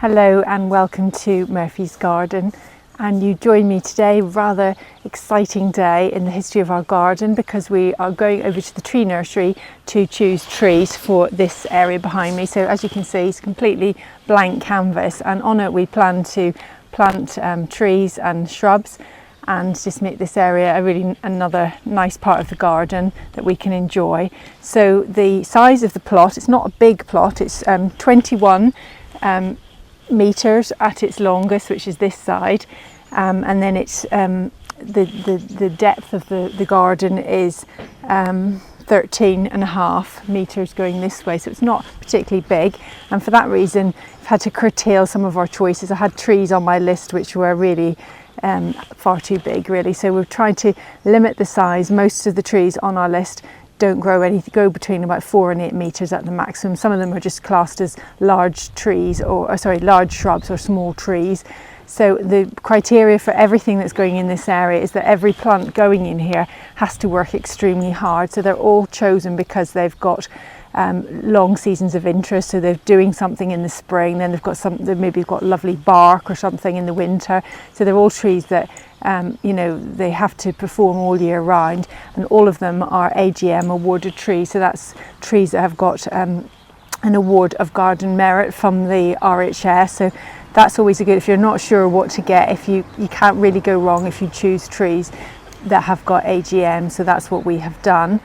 Hello and welcome to Murphy's Garden, and you join me today, rather exciting day in the history of our garden, because we are going over to the tree nursery to choose trees for this area behind me. So as you can see, it's completely blank canvas, and on it we plan to plant trees and shrubs and just make this area another nice part of the garden that we can enjoy. So the size of the plot, it's not a big plot, it's 21 meters at its longest, which is this side, and then it's the depth of the garden is 13.5 meters going this way, so it's not particularly big, and for that reason I've had to curtail some of our choices. I had trees on my list which were really far too big really, so we've tried to limit the size. Most of the trees on our list don't go between about 4 and 8 meters at the maximum. Some of them are just classed as large trees, or large shrubs or small trees. So the criteria for everything that's going in this area is that every plant going in here has to work extremely hard. So they're all chosen because they've got long seasons of interest. So they're doing something in the spring, then they've maybe got lovely bark or something in the winter. So they're all trees that they have to perform all year round, and all of them are AGM awarded trees. So that's trees that have got an award of garden merit from the RHS. So that's always a good, if you're not sure what to get, if you can't really go wrong if you choose trees that have got AGM. So that's what we have done.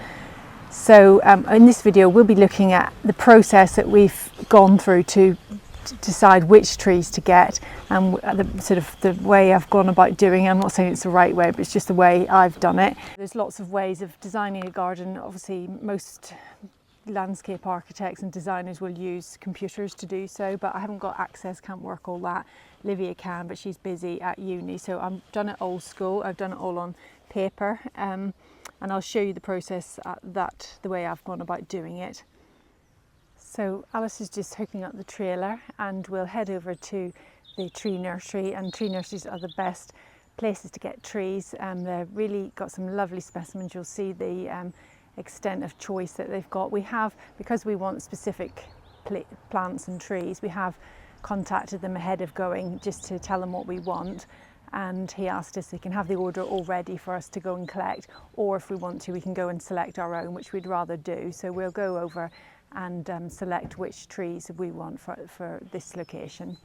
So in this video we'll be looking at the process that we've gone through to decide which trees to get, and the way I've gone about doing it. I'm not saying it's the right way, but it's just the way I've done it. There's lots of ways of designing a garden. Obviously most landscape architects and designers will use computers to do so, but I haven't got access, can't work all that. Livia can, but she's busy at uni, so I've done it old school. I've done it all on paper, and I'll show you the process the way I've gone about doing it. So Alice is just hooking up the trailer, and we'll head over to the tree nursery, and tree nurseries are the best places to get trees. They've really got some lovely specimens. You'll see the extent of choice that they've got. We have, because we want specific plants and trees, we have contacted them ahead of going just to tell them what we want, and he asked us if he can have the order all ready for us to go and collect, or if we want to we can go and select our own, which we'd rather do. So we'll go over and select which trees we want for this location.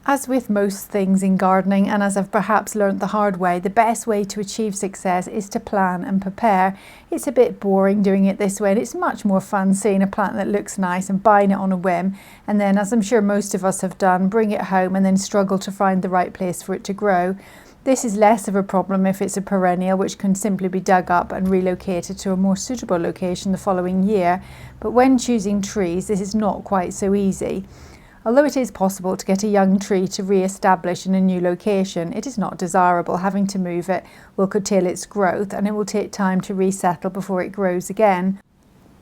As with most things in gardening, and as I've perhaps learnt the hard way, the best way to achieve success is to plan and prepare. It's a bit boring doing it this way, and it's much more fun seeing a plant that looks nice and buying it on a whim, and then, as I'm sure most of us have done, bring it home and then struggle to find the right place for it to grow. This is less of a problem if it's a perennial, which can simply be dug up and relocated to a more suitable location the following year. But when choosing trees, this is not quite so easy. Although it is possible to get a young tree to re-establish in a new location, it is not desirable. Having to move it will curtail its growth, and it will take time to resettle before it grows again.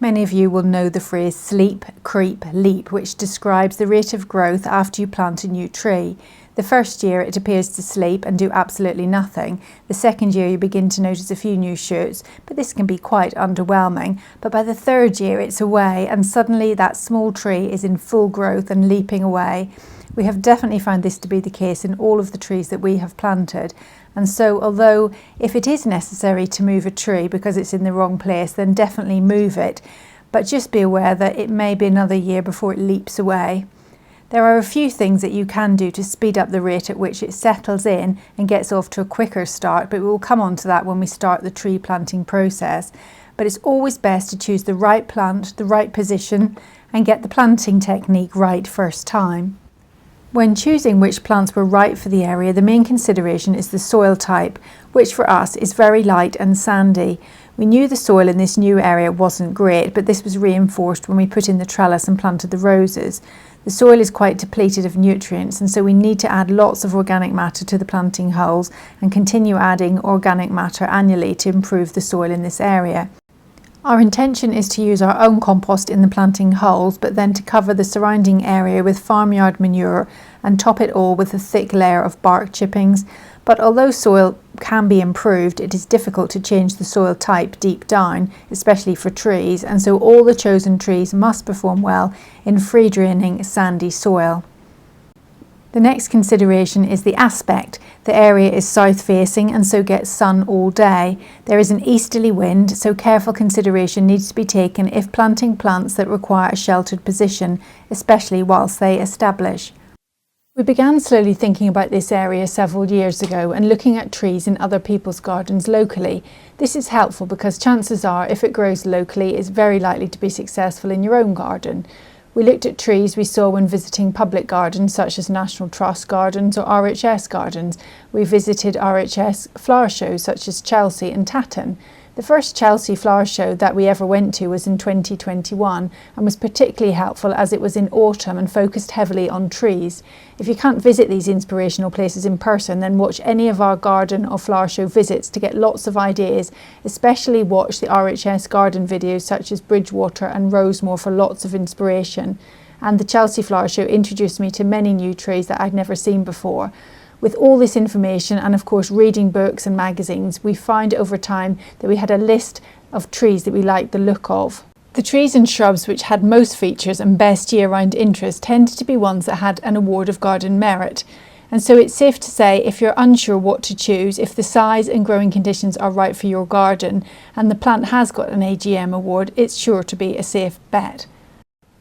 Many of you will know the phrase sleep, creep, leap, which describes the rate of growth after you plant a new tree. The first year it appears to sleep and do absolutely nothing. The second year you begin to notice a few new shoots, but this can be quite underwhelming. But by the third year it's away, and suddenly that small tree is in full growth and leaping away. We have definitely found this to be the case in all of the trees that we have planted. And so, although if it is necessary to move a tree because it's in the wrong place, then definitely move it. But just be aware that it may be another year before it leaps away. There are a few things that you can do to speed up the rate at which it settles in and gets off to a quicker start, but we will come on to that when we start the tree planting process. But it's always best to choose the right plant, the right position, and get the planting technique right first time. When choosing which plants were right for the area, the main consideration is the soil type, which for us is very light and sandy. We knew the soil in this new area wasn't great, but this was reinforced when we put in the trellis and planted the roses. The soil is quite depleted of nutrients, and so we need to add lots of organic matter to the planting holes and continue adding organic matter annually to improve the soil in this area. Our intention is to use our own compost in the planting holes, but then to cover the surrounding area with farmyard manure and top it all with a thick layer of bark chippings. But although soil can be improved, it is difficult to change the soil type deep down, especially for trees, and so all the chosen trees must perform well in free-draining sandy soil. The next consideration is the aspect. The area is south-facing and so gets sun all day. There is an easterly wind, so careful consideration needs to be taken if planting plants that require a sheltered position, especially whilst they establish. We began slowly thinking about this area several years ago and looking at trees in other people's gardens locally. This is helpful because chances are, if it grows locally, it's very likely to be successful in your own garden. We looked at trees we saw when visiting public gardens such as National Trust gardens or RHS gardens. We visited RHS flower shows such as Chelsea and Tatton. The first Chelsea flower show that we ever went to was in 2021 and was particularly helpful as it was in autumn and focused heavily on trees. If you can't visit these inspirational places in person, then watch any of our garden or flower show visits to get lots of ideas, especially watch the RHS garden videos such as Bridgewater and Rosemore for lots of inspiration. And the Chelsea flower show introduced me to many new trees that I'd never seen before. With all this information and of course reading books and magazines, we found over time that we had a list of trees that we liked the look of. The trees and shrubs which had most features and best year-round interest tended to be ones that had an award of garden merit. And so it's safe to say, if you're unsure what to choose, if the size and growing conditions are right for your garden and the plant has got an AGM award, it's sure to be a safe bet.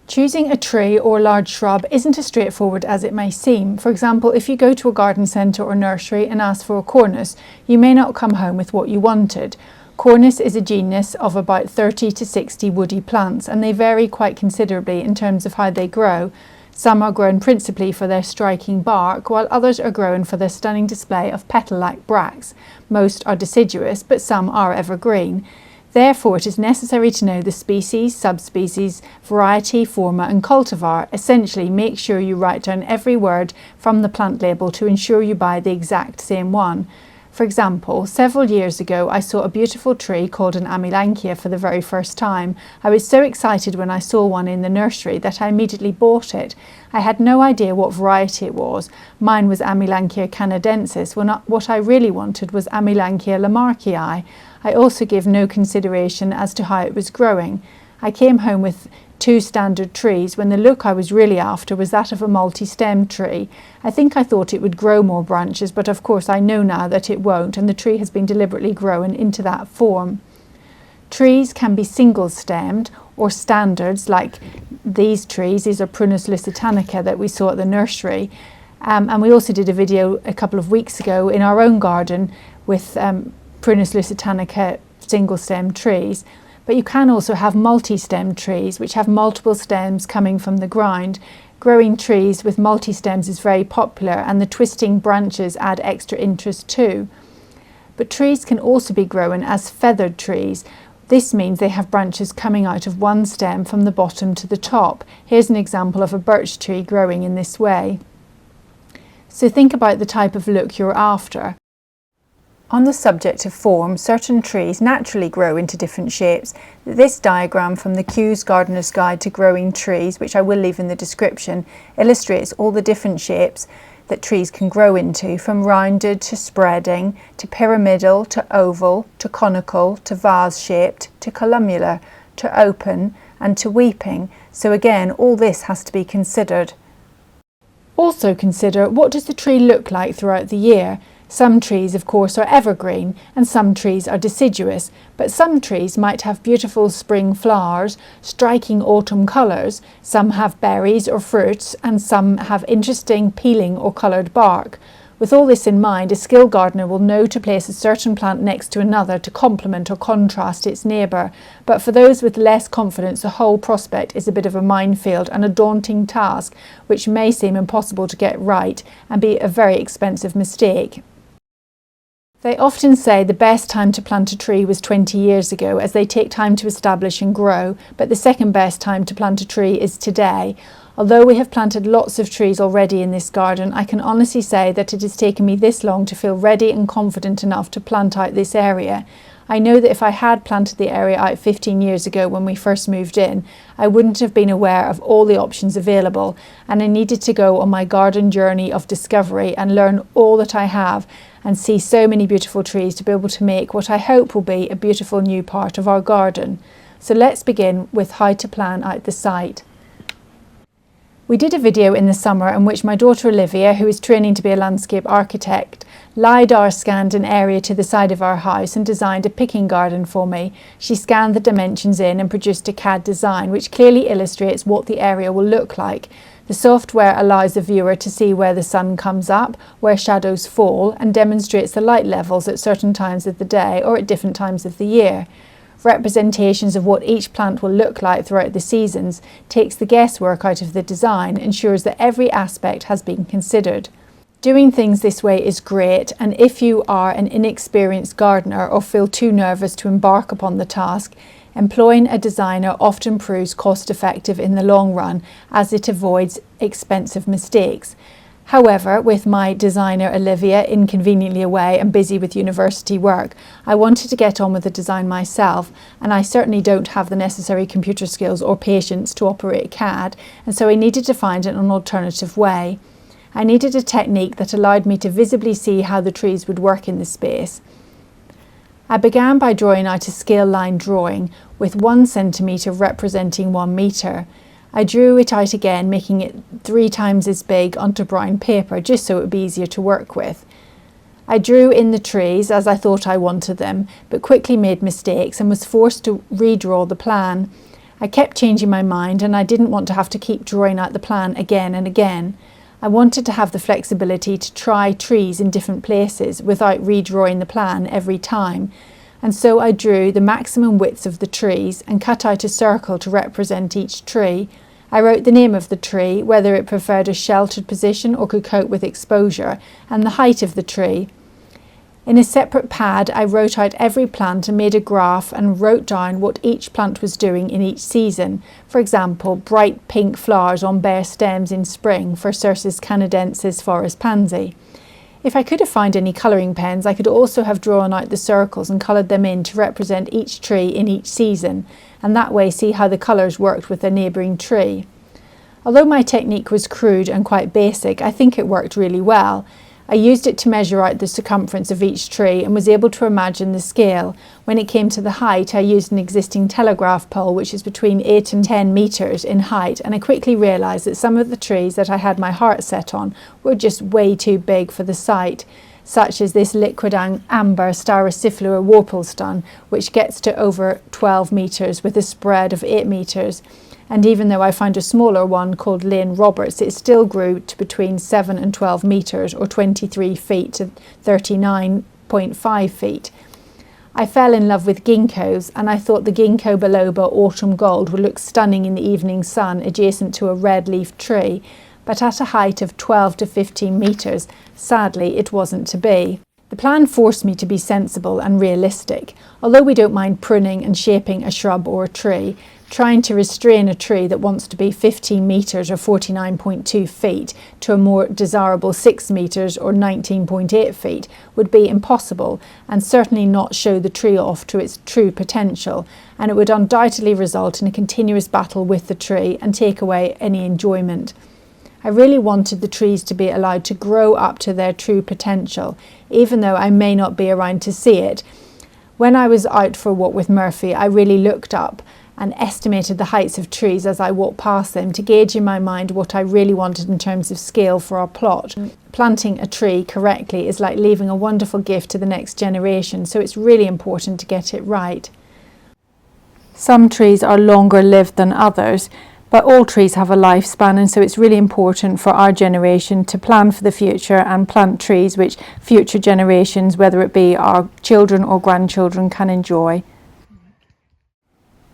Choosing a tree or large shrub isn't as straightforward as it may seem. For example, if you go to a garden centre or nursery and ask for a Cornus, you may not come home with what you wanted. Cornus is a genus of about 30 to 60 woody plants, and they vary quite considerably in terms of how they grow. Some are grown principally for their striking bark, while others are grown for their stunning display of petal-like bracts. Most are deciduous, but some are evergreen. Therefore, it is necessary to know the species, subspecies, variety, forma and cultivar. Essentially, make sure you write down every word from the plant label to ensure you buy the exact same one. For example, several years ago I saw a beautiful tree called an Amelanchier for the very first time. I was so excited when I saw one in the nursery that I immediately bought it. I had no idea what variety it was. Mine was Amelanchier canadensis, when what I really wanted was Amelanchier lamarckii. I also gave no consideration as to how it was growing. I came home with 2 standard trees when the look I was really after was that of a multi-stemmed tree. I think I thought it would grow more branches, but of course I know now that it won't, and the tree has been deliberately grown into that form. Trees can be single-stemmed or standards like these trees. These are Prunus lusitanica that we saw at the nursery. And we also did a video a couple of weeks ago in our own garden with Prunus lusitanica single-stemmed trees. But you can also have multi-stemmed trees which have multiple stems coming from the ground. Growing trees with multi-stems is very popular, and the twisting branches add extra interest too. But trees can also be grown as feathered trees. This means they have branches coming out of one stem from the bottom to the top. Here's an example of a birch tree growing in this way. So think about the type of look you're after. On the subject of form, certain trees naturally grow into different shapes. This diagram from the Kousa Gardener's Guide to Growing Trees, which I will leave in the description, illustrates all the different shapes that trees can grow into, from rounded to spreading, to pyramidal, to oval, to conical, to vase-shaped, to columnar, to open, and to weeping. So again, all this has to be considered. Also consider, what does the tree look like throughout the year? Some trees, of course, are evergreen and some trees are deciduous, but some trees might have beautiful spring flowers, striking autumn colours, some have berries or fruits, and some have interesting peeling or coloured bark. With all this in mind, a skilled gardener will know to place a certain plant next to another to complement or contrast its neighbour, but for those with less confidence, the whole prospect is a bit of a minefield and a daunting task, which may seem impossible to get right and be a very expensive mistake. They often say the best time to plant a tree was 20 years ago, as they take time to establish and grow, but the second best time to plant a tree is today. Although we have planted lots of trees already in this garden, I can honestly say that it has taken me this long to feel ready and confident enough to plant out this area. I know that if I had planted the area out 15 years ago when we first moved in, I wouldn't have been aware of all the options available, and I needed to go on my garden journey of discovery and learn all that I have and see so many beautiful trees to be able to make what I hope will be a beautiful new part of our garden. So let's begin with how to plan out the site. We did a video in the summer in which my daughter Olivia, who is training to be a landscape architect, LiDAR scanned an area to the side of our house and designed a picking garden for me. She scanned the dimensions in and produced a CAD design which clearly illustrates what the area will look like. The software allows the viewer to see where the sun comes up, where shadows fall, and demonstrates the light levels at certain times of the day or at different times of the year. Representations of what each plant will look like throughout the seasons takes the guesswork out of the design, ensures that every aspect has been considered. Doing things this way is great, and if you are an inexperienced gardener or feel too nervous to embark upon the task, employing a designer often proves cost-effective in the long run as it avoids expensive mistakes. However, with my designer Olivia inconveniently away and busy with university work, I wanted to get on with the design myself, and I certainly don't have the necessary computer skills or patience to operate CAD, and so I needed to find an alternative way. I needed a technique that allowed me to visibly see how the trees would work in the space. I began by drawing out a scale line drawing with 1 centimetre representing 1 metre. I drew it out again, making it 3 times as big onto brown paper just so it would be easier to work with. I drew in the trees as I thought I wanted them, but quickly made mistakes and was forced to redraw the plan. I kept changing my mind, and I didn't want to have to keep drawing out the plan again and again. I wanted to have the flexibility to try trees in different places without redrawing the plan every time. And so I drew the maximum widths of the trees and cut out a circle to represent each tree. I wrote the name of the tree, whether it preferred a sheltered position or could cope with exposure, and the height of the tree. In a separate pad, I wrote out every plant and made a graph and wrote down what each plant was doing in each season. For example, bright pink flowers on bare stems in spring for Cercis canadensis Forest Pansy. If I could have found any colouring pens, I could also have drawn out the circles and coloured them in to represent each tree in each season, and that way see how the colours worked with a neighbouring tree. Although my technique was crude and quite basic, I think it worked really well. I used it to measure out the circumference of each tree and was able to imagine the scale. When it came to the height, I used an existing telegraph pole which is between 8 and 10 metres in height, and I quickly realised that some of the trees that I had my heart set on were just way too big for the site, such as this liquid amber Staurocyphilura warplestun, which gets to over 12 metres with a spread of 8 metres. And even though I found a smaller one called Lane Roberts, it still grew to between 7 and 12 metres, or 23 feet to 39.5 feet. I fell in love with ginkgos, and I thought the ginkgo biloba autumn gold would look stunning in the evening sun adjacent to a red-leaf tree, but at a height of 12 to 15 metres, sadly it wasn't to be. The plan forced me to be sensible and realistic. Although we don't mind pruning and shaping a shrub or a tree, trying to restrain a tree that wants to be 15 metres or 49.2 feet to a more desirable 6 metres or 19.8 feet would be impossible, and certainly not show the tree off to its true potential, and it would undoubtedly result in a continuous battle with the tree and take away any enjoyment. I really wanted the trees to be allowed to grow up to their true potential, even though I may not be around to see it. When I was out for a walk with Murphy, I really looked up and estimated the heights of trees as I walked past them to gauge in my mind what I really wanted in terms of scale for our plot. Planting a tree correctly is like leaving a wonderful gift to the next generation, so it's really important to get it right. Some trees are longer lived than others, but all trees have a lifespan, and so it's really important for our generation to plan for the future and plant trees which future generations, whether it be our children or grandchildren, can enjoy.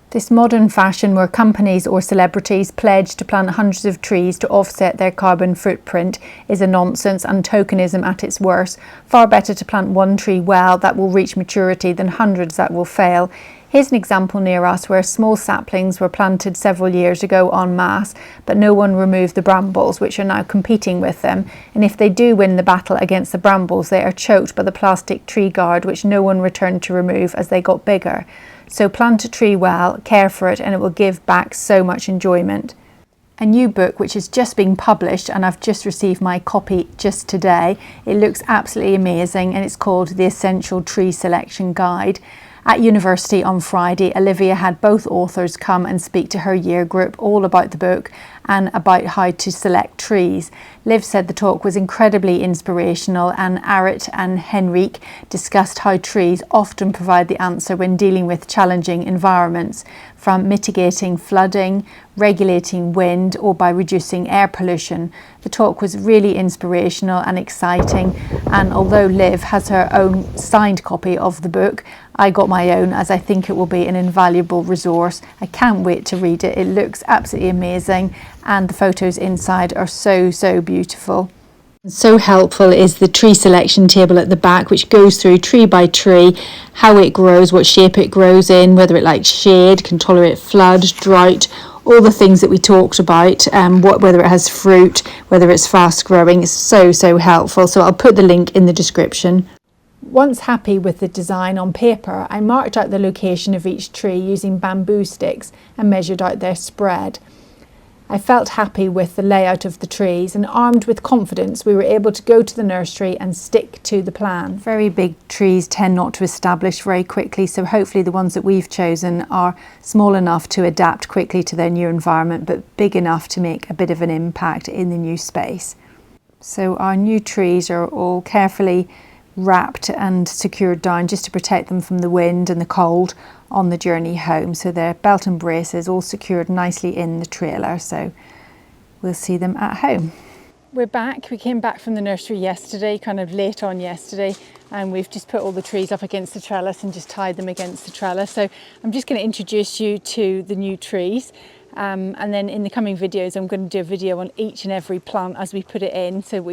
This modern fashion where companies or celebrities pledge to plant hundreds of trees to offset their carbon footprint is a nonsense and tokenism at its worst. Far better to plant one tree well that will reach maturity than hundreds that will fail. Here's an example near us where small saplings were planted several years ago en masse, but no one removed the brambles, which are now competing with them. And if they do win the battle against the brambles, they are choked by the plastic tree guard, which no one returned to remove as they got bigger. So plant a tree well, care for it, and it will give back so much enjoyment. A new book which is just being published, and I've just received my copy just today. It looks absolutely amazing, and it's called The Essential Tree Selection Guide. At university on Friday, Olivia had both authors come and speak to her year group all about the book and about how to select trees. Liv said the talk was incredibly inspirational, and Arit and Henrique discussed how trees often provide the answer when dealing with challenging environments, from mitigating flooding, regulating wind, or by reducing air pollution. The talk was really inspirational and exciting, and although Liv has her own signed copy of the book, I got my own, as I think it will be an invaluable resource. I can't wait to read it. It looks absolutely amazing, and the photos inside are so beautiful. So helpful is the tree selection table at the back, which goes through tree by tree, how it grows, what shape it grows in, whether it likes shade, can tolerate flood, drought, all the things that we talked about, whether it has fruit, whether it's fast growing. It's so helpful. So I'll put the link in the description. Once happy with the design on paper, I marked out the location of each tree using bamboo sticks and measured out their spread. I felt happy with the layout of the trees, and armed with confidence we were able to go to the nursery and stick to the plan. Very big trees tend not to establish very quickly, so hopefully the ones that we've chosen are small enough to adapt quickly to their new environment, but big enough to make a bit of an impact in the new space. So our new trees are all carefully wrapped and secured down just to protect them from the wind and the cold on the journey home. So their belt and braces all secured nicely in the trailer, so we'll see them at home. We're back. We came back from the nursery yesterday, kind of late on yesterday, and we've just put all the trees up against the trellis and just tied them against the trellis. So I'm just going to introduce you to the new trees. And then in the coming videos I'm going to do a video on each and every plant as we put it in, so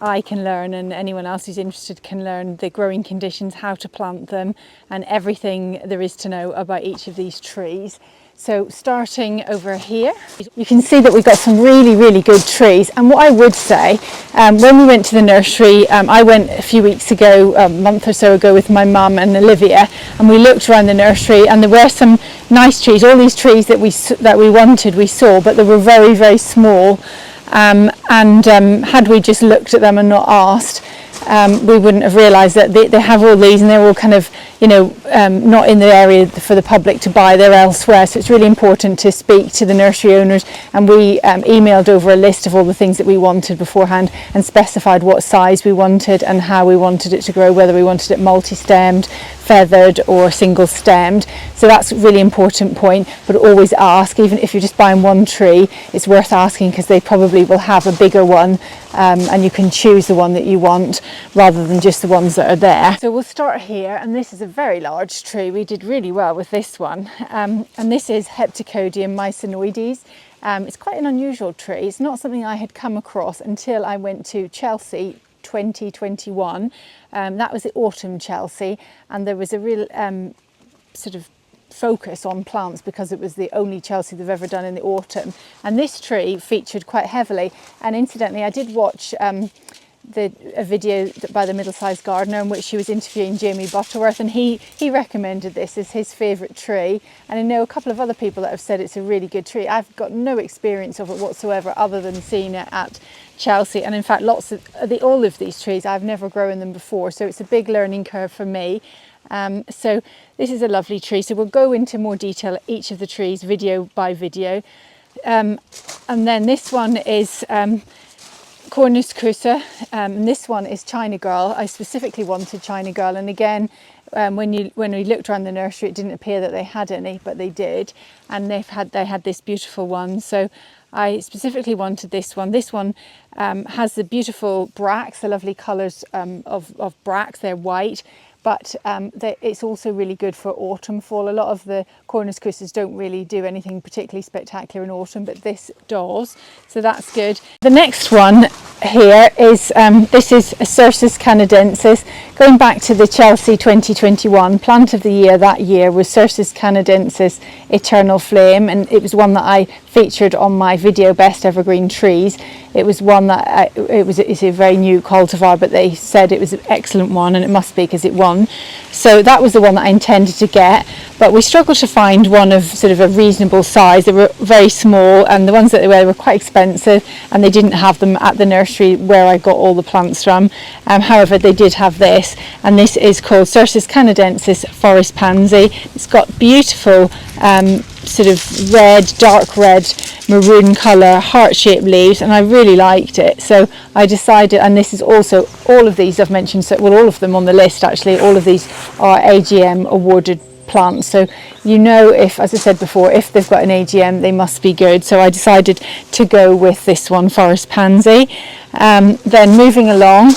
I can learn, and anyone else who's interested can learn the growing conditions, how to plant them, and everything there is to know about each of these trees. So starting over here, you can see that we've got some really good trees. And what I would say, when we went to the nursery, I went a few weeks ago, a month or so ago, with my mum and Olivia, and we looked around the nursery, and there were some nice trees. All these trees that we wanted we saw, but they were very small, and had we just looked at them and not asked, we wouldn't have realised that they have all these, and they're all kind of, not in the area for the public to buy, they're elsewhere. So it's really important to speak to the nursery owners, and we emailed over a list of all the things that we wanted beforehand and specified what size we wanted and how we wanted it to grow, whether we wanted it multi-stemmed, feathered or single stemmed. So that's a really important point, but always ask. Even if you're just buying one tree, it's worth asking, because they probably will have a bigger one, and you can choose the one that you want rather than just the ones that are there. So we'll start here, and this is a very large tree. We did really well with this one, and this is Heptacodium miconiodes. It's quite an unusual tree. It's not something I had come across until I went to Chelsea 2021. That was the autumn Chelsea, and there was a real sort of focus on plants because it was the only Chelsea they've ever done in the autumn, and this tree featured quite heavily. And incidentally, I did watch a video by the middle-sized gardener in which she was interviewing Jamie Butterworth, and he recommended this as his favourite tree, and I know a couple of other people that have said it's a really good tree. I've got no experience of it whatsoever other than seeing it at Chelsea, and in fact all of these trees I've never grown them before, so it's a big learning curve for me. So this is a lovely tree. So we'll go into more detail at each of the trees video by video, and then this one is Cornus Kousa, and this one is China Girl. I specifically wanted China Girl, and again, when we looked around the nursery, it didn't appear that they had any, but they did, and they had this beautiful one. So I specifically wanted this one. This one has the beautiful bracts, the lovely colours of bracts. They're white, but it's also really good for autumn fall. A lot of the Cornus Kousas don't really do anything particularly spectacular in autumn, but this does, so that's good. The next one here is this is a Cercis canadensis. Going back to the Chelsea 2021 plant of the year that year was Cercis canadensis Eternal Flame, and it was one that I featured on my video Best Evergreen Trees. It was one that it's a very new cultivar, but they said it was an excellent one, and it must be because it won. So that was the one that I intended to get, but we struggled to find one of sort of a reasonable size. They were very small, and the ones that they were quite expensive, and they didn't have them at the nursery where I got all the plants from. However, they did have this, and this is called Cercis canadensis Forest Pansy. It's got beautiful sort of red, dark red, maroon colour, heart-shaped leaves, and I really liked it. So I decided, and this is also, all of these I've mentioned, so, well, all of them on the list actually, all of these are AGM awarded plants, so you know, if, as I said before, if they've got an AGM they must be good. So I decided to go with this one, Forest Pansy. Then moving along,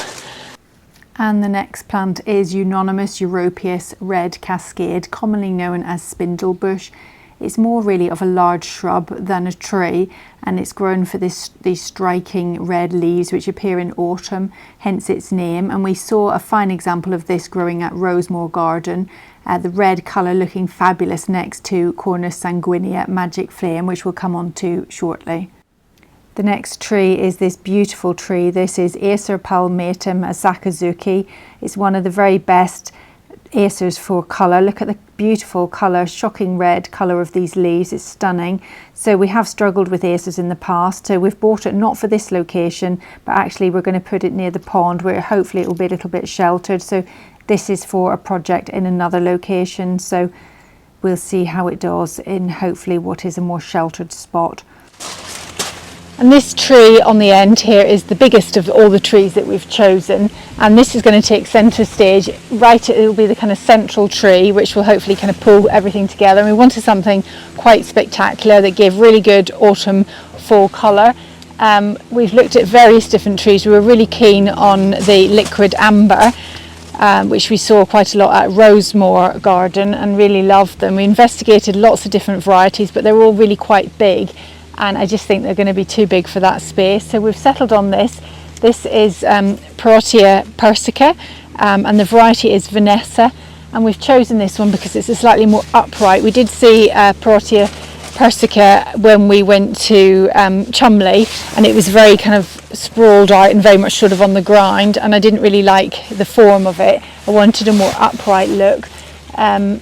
and the next plant is Euonymus europaeus Red Cascade, commonly known as spindlebush. It's more really of a large shrub than a tree, and it's grown for these striking red leaves which appear in autumn, hence its name. And we saw a fine example of this growing at Rosemore Garden, the red colour looking fabulous next to Cornus sanguinea Magic Flame, which we'll come on to shortly. The next tree is this beautiful tree. This is Acer Palmatum'Osakuzaki. It's one of the very best acers for colour. Look at the beautiful colour, shocking red colour of these leaves. It's stunning. So we have struggled with acers in the past, so we've bought it not for this location, but actually we're going to put it near the pond where hopefully it will be a little bit sheltered. So this is for a project in another location, so we'll see how it does in hopefully what is a more sheltered spot. And this tree on the end here is the biggest of all the trees that we've chosen, and this is going to take centre stage. Right, it will be the kind of central tree which will hopefully kind of pull everything together, and we wanted something quite spectacular that gave really good autumn fall colour. We've looked at various different trees. We were really keen on the liquid amber, which we saw quite a lot at Rosemore Garden and really loved them. We investigated lots of different varieties, but they were all really quite big, and I just think they're going to be too big for that space. So we've settled on this. This is Parrotia Persica, and the variety is Vanessa, and we've chosen this one because it's a slightly more upright. We did see Parrotia Persica when we went to Cholmondeley, and it was very kind of sprawled out and very much sort of on the ground, and I didn't really like the form of it. I wanted a more upright look,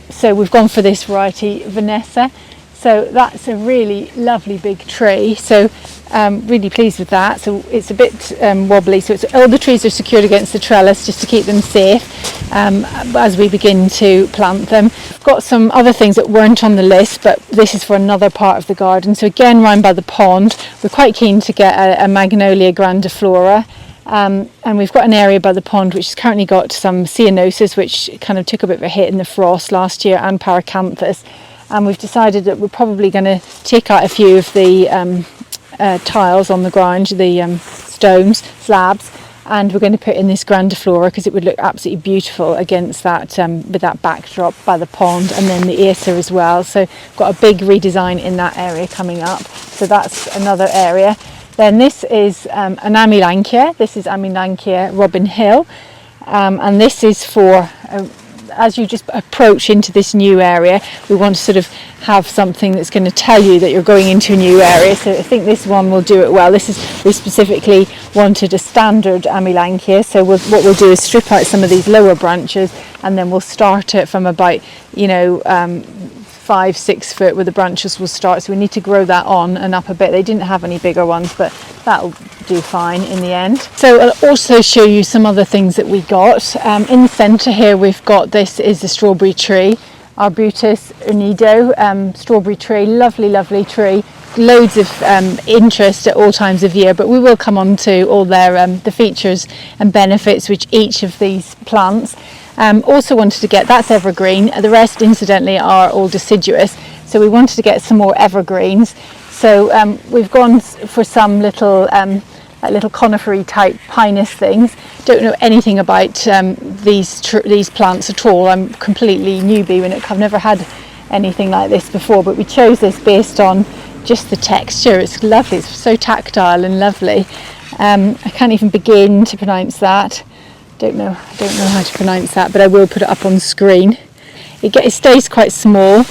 so we've gone for this variety, Vanessa. So that's a really lovely big tree, so really pleased with that. So it's a bit wobbly, so all the trees are secured against the trellis just to keep them safe as we begin to plant them. I've got some other things that weren't on the list, but this is for another part of the garden. So again, round by the pond, we're quite keen to get a Magnolia grandiflora. And we've got an area by the pond which has currently got some ceanosis, which kind of took a bit of a hit in the frost last year, and paracanthus. And we've decided that we're probably going to take out a few of the tiles on the ground, the stones, slabs, and we're going to put in this grandiflora because it would look absolutely beautiful against that, with that backdrop by the pond, and then the Acer as well. So we've got a big redesign in that area coming up. So that's another area. Then this is an Amelanchier. This is Amelanchier Robin Hill, and this is for as you just approach into this new area, we want to sort of have something that's going to tell you that you're going into a new area. So I think this one will do it well. We specifically wanted a standard Amelanchier, so what we'll do is strip out some of these lower branches, and then we'll start it from about 5-6 foot where the branches will start. So we need to grow that on and up a bit. They didn't have any bigger ones, but that'll do fine in the end. So I'll also show you some other things that we got. In the centre here we've got, this is the strawberry tree, Arbutus unedo strawberry tree, lovely tree. Loads of interest at all times of year, but we will come on to all their the features and benefits which each of these plants. Also wanted to get, that's evergreen, the rest incidentally are all deciduous, so we wanted to get some more evergreens. So we've gone for some little little conifery type Pinus things. Don't know anything about these plants at all. I'm completely newbie when I've never had anything like this before, but we chose this based on just the texture. It's lovely, it's so tactile and lovely. I can't even begin to pronounce that. I don't know how to pronounce that, but I will put it up on screen. It stays quite small.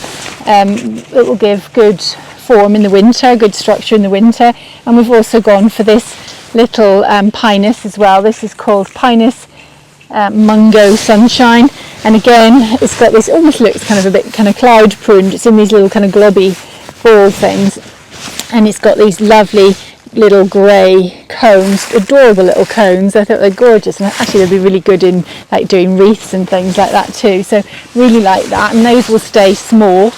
It will give good form in the winter, good structure in the winter. And we've also gone for this little Pinus as well. This is called Pinus Mugo Sunshine, and again it's got this, almost looks kind of a bit kind of cloud pruned. It's in these little kind of globby ball things, and it's got these lovely little grey cones, adorable little cones. I thought they're gorgeous, and actually they'll be really good in like doing wreaths and things like that too, so really like that, and those will stay small.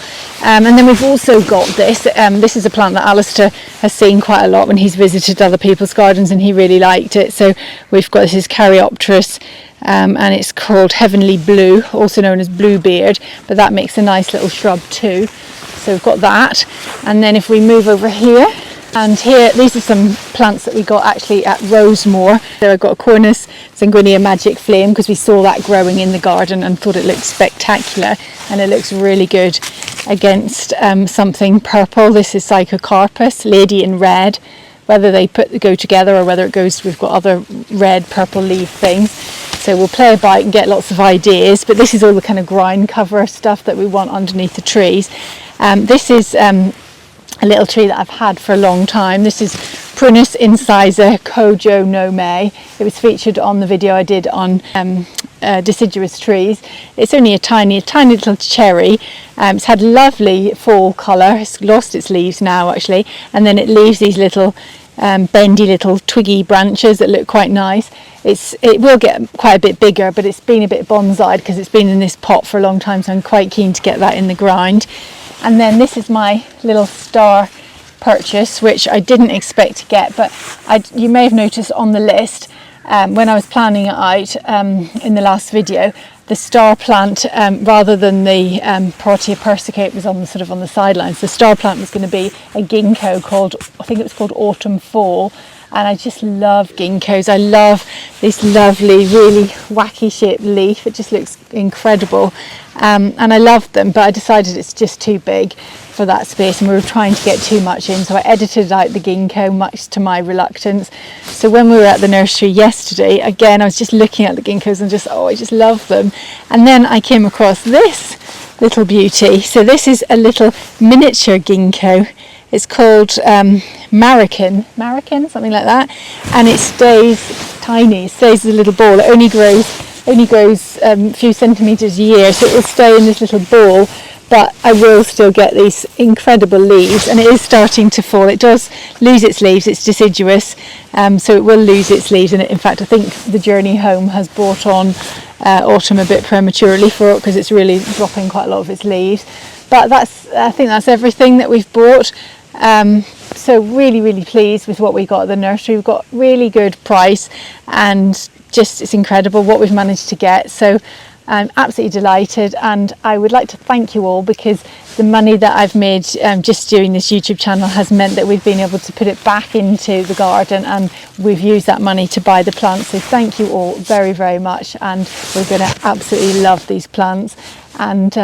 And then we've also got this. This is a plant that Alistair has seen quite a lot when he's visited other people's gardens, and he really liked it. So we've got, this is Coryopteris, and it's called Heavenly Blue, also known as Bluebeard, but that makes a nice little shrub too. So we've got that. And then if we move over here, and here, these are some plants that we got actually at Rosemore. So I've got a Cornus Sanguinea Magic Flame, because we saw that growing in the garden and thought it looked spectacular, and it looks really good against something purple. This is Phosocarpus Lady in red. Whether they go together or whether it goes, we've got other red, purple leaf things. So we'll play about and get lots of ideas, but this is all the kind of ground cover stuff that we want underneath the trees. This is a little tree that I've had for a long time. This is Pinus incisor Kojo-no-mai. It was featured on the video I did on deciduous trees. It's only a tiny little cherry. It's had lovely fall colour. It's lost its leaves now actually, and then it leaves these little bendy little twiggy branches that look quite nice. It will get quite a bit bigger, but it's been a bit bonsai'd because it's been in this pot for a long time, so I'm quite keen to get that in the ground. And then this is my little star purchase, which I didn't expect to get, but you may have noticed on the list when I was planning it out in the last video, the star plant, rather than the Parrotia Persica, it was on the sidelines. The star plant was going to be a ginkgo called, I think it was called Autumn Fall, and I just love ginkgos. I love this lovely, really wacky shaped leaf. It just looks incredible, and I love them, but I decided it's just too big for that space, and we were trying to get too much in, so I edited out the ginkgo, much to my reluctance. So when we were at the nursery yesterday, again I was just looking at the ginkgos and just, oh, I just love them. And then I came across this little beauty. So this is a little miniature ginkgo. It's called Marroquin, something like that, and it stays tiny. It stays as a little ball. It only grows a few centimetres a year, so it will stay in this little ball. But I will still get these incredible leaves, and it is starting to fall. It does lose its leaves. It's deciduous, so it will lose its leaves. And in fact, I think the journey home has brought on autumn a bit prematurely for it, because it's really dropping quite a lot of its leaves. But I think that's everything that we've bought. So really pleased with what we got at the nursery. We've got really good price, and just it's incredible what we've managed to get. So I'm absolutely delighted, and I would like to thank you all, because the money that I've made just doing this YouTube channel has meant that we've been able to put it back into the garden, and we've used that money to buy the plants. So thank you all very much, and we're going to absolutely love these plants, and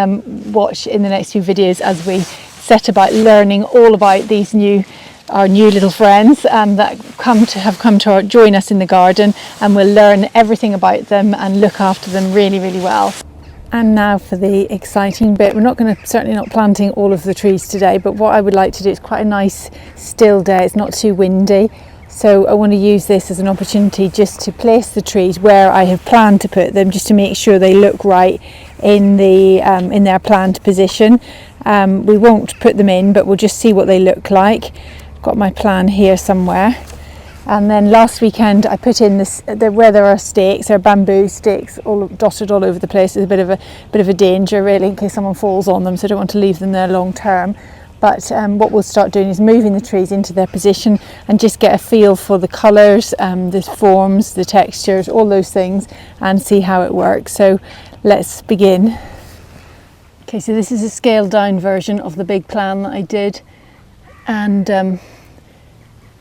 watch in the next few videos as we set about learning all about these our new little friends that have come to join us in the garden, and we'll learn everything about them and look after them really well. And now for the exciting bit. We're certainly not planting all of the trees today, but what I would like to do, is quite a nice still day, it's not too windy, so I want to use this as an opportunity just to place the trees where I have planned to put them, just to make sure they look right in their planned position. We won't put them in, but we'll just see what they look like. Got my plan here somewhere. And then last weekend I put in where there are stakes, there are bamboo stakes all dotted all over the place. It's a bit of a danger really, in case someone falls on them, so I don't want to leave them there long term. But what we'll start doing is moving the trees into their position and just get a feel for the colours, the forms, the textures, all those things, and see how it works. So let's begin. Okay, so this is a scaled down version of the big plan that I did, and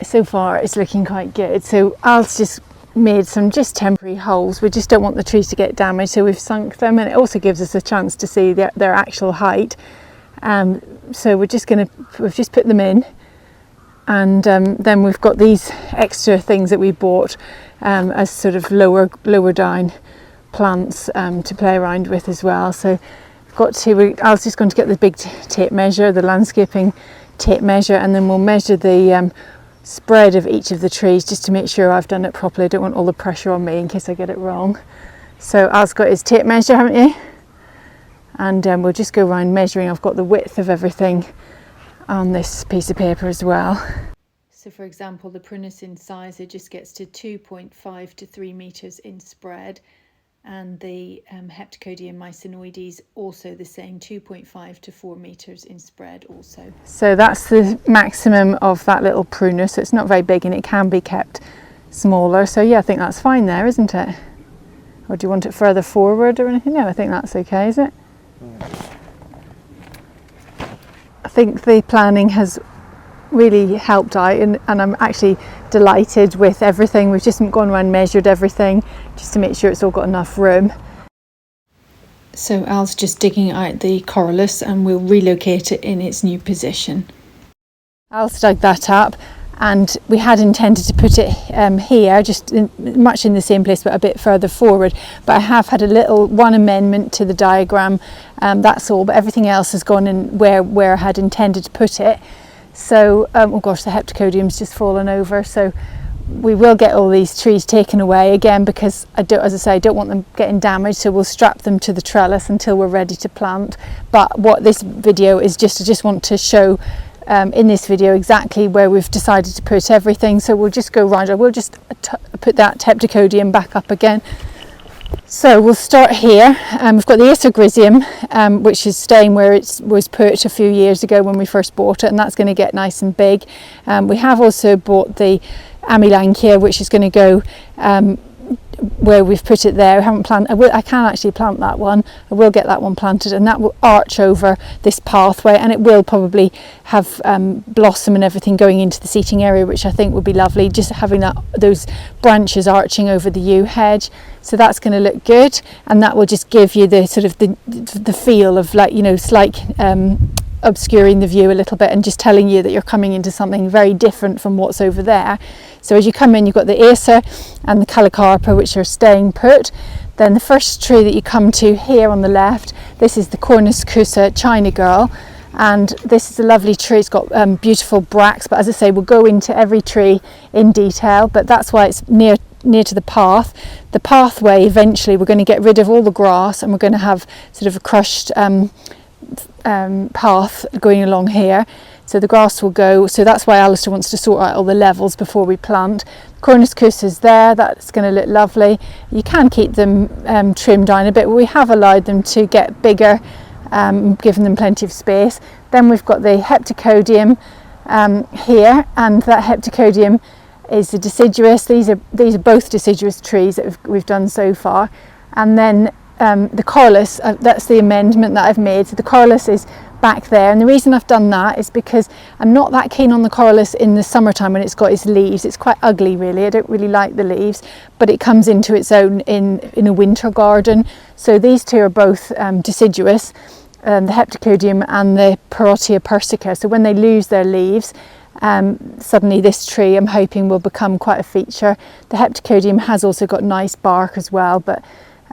so far it's looking quite good. So Al's just made some temporary holes. We just don't want the trees to get damaged, so we've sunk them, and it also gives us a chance to see their actual height. So we've just put them in, And then we've got these extra things that we bought as sort of lower down plants to play around with as well. So I was just going to get the big tape measure, the landscaping tape measure, and then we'll measure the spread of each of the trees just to make sure I've done it properly. I don't want all the pressure on me in case I get it wrong. So Al's got his tape measure, haven't you? And we'll just go around measuring. I've got the width of everything on this piece of paper as well. So for example, the Pinus incisor just gets to 2.5 to 3 meters in spread, and the Heptacodium miconiodes also the same, 2.5 to 4 meters in spread also. So that's the maximum of that little prunus. So it's not very big and it can be kept smaller. So yeah, I think that's fine there, isn't it? Or do you want it further forward or anything? No, I think that's okay, is it? I think the planning has really helped out, and I'm actually delighted with everything. We've just gone around, measured everything just to make sure it's all got enough room. So Al's just digging out the corylus and we'll relocate it in its new position. Al's dug that up, and we had intended to put it here, just much in the same place but a bit further forward, but I have had one amendment to the diagram, that's all, but everything else has gone in where I had intended to put it. So oh gosh, the Heptacodium's just fallen over, so we will get all these trees taken away again because I don't want them getting damaged, so we'll strap them to the trellis until we're ready to plant. But what this video is I just want to show in this video exactly where we've decided to put everything. So we'll just go round. I will just put that Heptacodium back up again. So we'll start here. We've got the Acer Palmatum'Osakuzaki, which is staying where it was put a few years ago when we first bought it, and that's going to get nice and big. We have also bought the Amelanchier, which is going to go where we've put it there. I haven't planted. I can actually plant that one. I will get that one planted, and that will arch over this pathway, and it will probably have blossom and everything going into the seating area, which I think would be lovely, just having those branches arching over the yew hedge. So that's going to look good, and that will just give you the sort of the feel of, like, you know, it's like obscuring the view a little bit and just telling you that you're coming into something very different from what's over there. So as you come in, you've got the Acer and the Calicarpa, which are staying put. Then the first tree that you come to here on the left, this is the Cornus Kousa China Girl, and this is a lovely tree. It's got beautiful bracts, but as I say, we'll go into every tree in detail, but that's why it's near to the path. The pathway, eventually we're going to get rid of all the grass, and we're going to have sort of a crushed path going along here, so the grass will go. So that's why Alistair wants to sort out all the levels before we plant. Cornus Kousa is there, that's going to look lovely. You can keep them trimmed down a bit, but we have allowed them to get bigger, given them plenty of space. Then we've got the Heptacodium here, and that Heptacodium is the deciduous. These are both deciduous trees that we've done so far. And then the corylus, that's the amendment that I've made. So the corylus is back there, and the reason I've done that is because I'm not that keen on the corylus in the summertime when it's got its leaves. It's quite ugly, really. I don't really like the leaves, but it comes into its own in a winter garden. So these two are both deciduous, the Heptacodium and the Parrotia Persica. So when they lose their leaves, suddenly this tree, I'm hoping, will become quite a feature. The Heptacodium has also got nice bark as well, but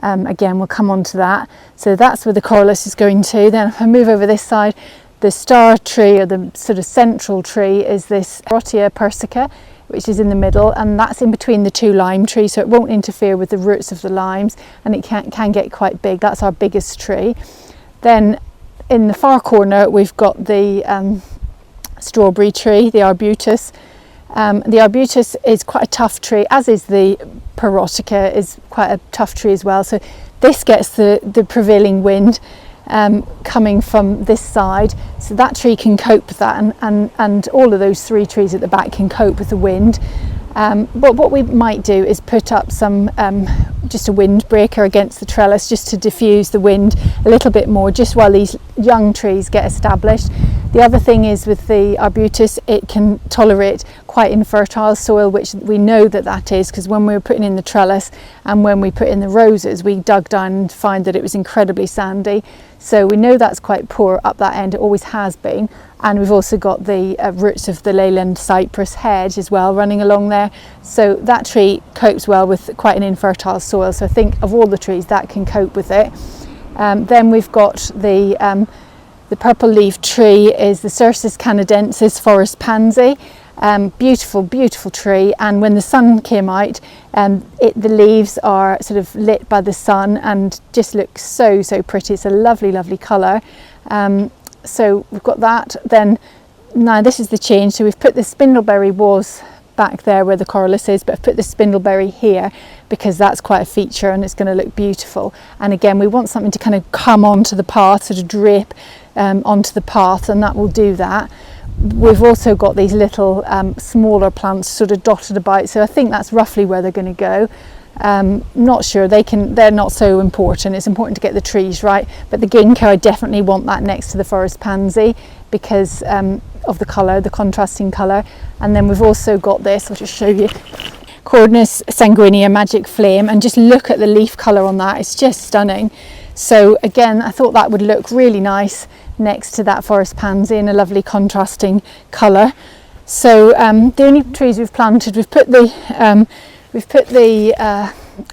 again, we'll come on to that. So that's where the corylus is going to. Then if I move over this side, the star tree, or the sort of central tree, is this Parrotia Persica, which is in the middle, and that's in between the two lime trees, so it won't interfere with the roots of the limes, and it can get quite big. That's our biggest tree. Then in the far corner, we've got the strawberry tree, the Arbutus. The Arbutus is quite a tough tree, as is the Parrotia, is quite a tough tree as well. So this gets the prevailing wind coming from this side, so that tree can cope with that, and all of those three trees at the back can cope with the wind. But what we might do is put up some just a windbreaker against the trellis, just to diffuse the wind a little bit more, just while these young trees get established. The other thing is with the Arbutus, it can tolerate quite infertile soil, which we know that is because when we were putting in the trellis and when we put in the roses, we dug down and found that it was incredibly sandy. So we know that's quite poor up that end, it always has been. And we've also got the roots of the leyland cypress hedge as well running along there. So that tree copes well with quite an infertile soil. So I think of all the trees that can cope with it. Then we've got the purple leaf tree is the Cercis canadensis Forest Pansy. Beautiful, beautiful tree, and when the sun came out, the leaves are sort of lit by the sun and just look so pretty. It's a lovely, lovely colour. So we've got that. Then now this is the change. So we've put the spindleberry was back there where the corylus is, but I've put the spindleberry here because that's quite a feature and it's going to look beautiful. And again, we want something to kind of come onto the path, sort of drape onto the path, and that will do that. We've also got these little smaller plants sort of dotted about, so I think that's roughly where they're going to go. Not sure, they're not so important. It's important to get the trees right, but the ginkgo, I definitely want that next to the forest pansy because of the colour, the contrasting colour. And then we've also got this, I'll just show you, Cornus sanguinea magic flame, and just look at the leaf colour on that, it's just stunning. So again, I thought that would look really nice next to that forest pansy in a lovely contrasting colour. So the only trees we've planted, we've put the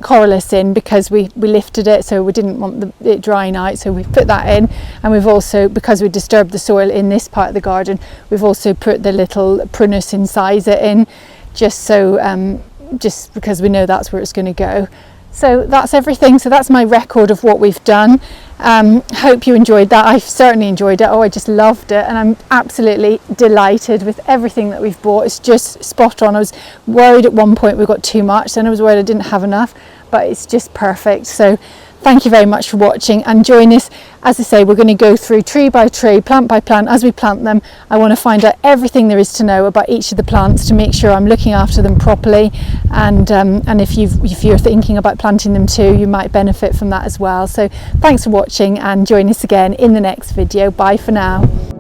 corylus in because we lifted it, so we didn't want it drying out, so we've put that in. And we've also, because we disturbed the soil in this part of the garden, we've also put the little prunus incisor in, just so just because we know that's where it's going to go. So that's everything. So that's my record of what we've done. Hope you enjoyed that. I've certainly enjoyed it. Oh, I just loved it, and I'm absolutely delighted with everything that we've bought. It's just spot on. I was worried at one point we got too much, then I was worried I didn't have enough, but it's just perfect. So thank you very much for watching, and join us. As I say, we're going to go through tree by tree, plant by plant. As we plant them, I want to find out everything there is to know about each of the plants to make sure I'm looking after them properly. And if you're thinking about planting them too, you might benefit from that as well. So thanks for watching, and join us again in the next video. Bye for now.